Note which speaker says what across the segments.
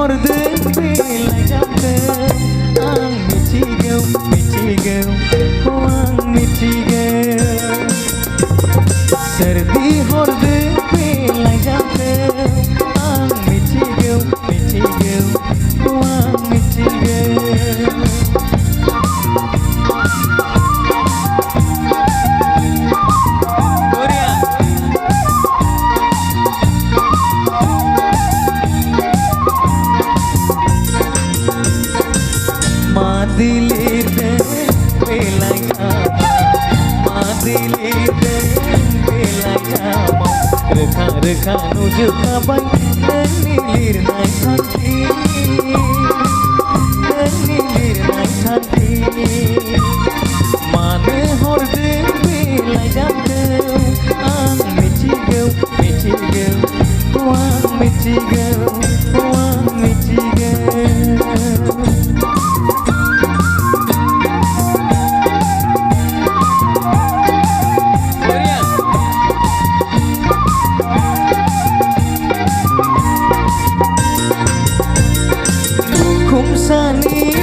Speaker 1: hording belayakkan ang mitigam ang mitigam serdi hording belayakkan ang mitigam ang mitigam Madilite belaya reka nuju kabai nilir nai thanti mane horde belaya ang mitigau wang mitigau Sani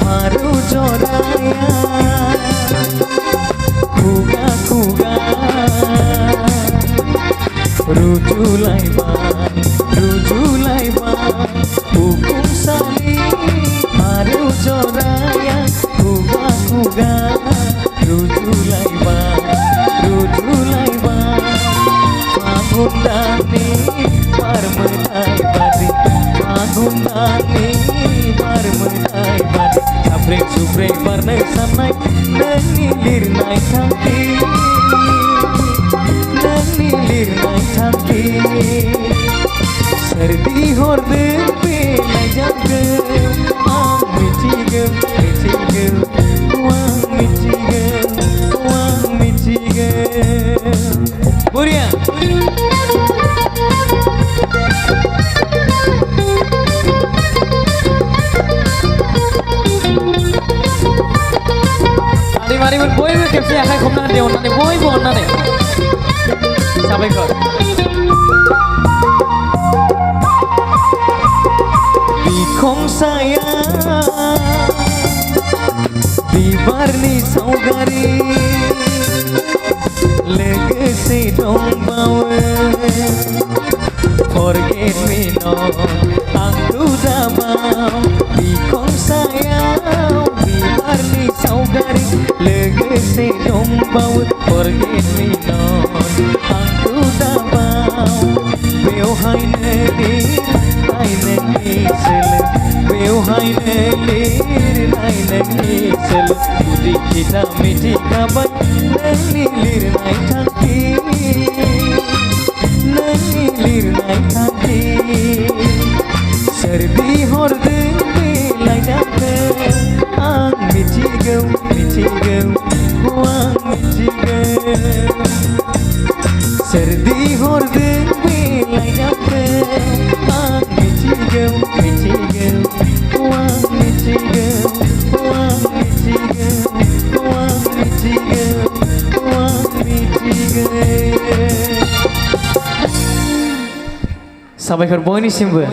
Speaker 1: maru joraya kuga rujulai ban hukum sani maru joraya kuga rujulai ban magundani parmetai badi Agundani parmetai badi suprek parnai sanai nilir nai thanti serdi horde belayakkan ang mitigam wang mitigam Buria Mari boy kepsi akan komna de onnane boy onnane sabaikor bikhong saya bibarni saugari legacy dong bawe forget me not ang tudamam bikhong saya bibarni saugari legacy dong bawe forget me not ang tudamam beo hainelir sel budi kita miti kabai nilir nai thanti serdi horde belayakkan ang mitigam wang mitigam serdi horde belayakkan ang mitigam wang mitigam Sabaikor boy ni simba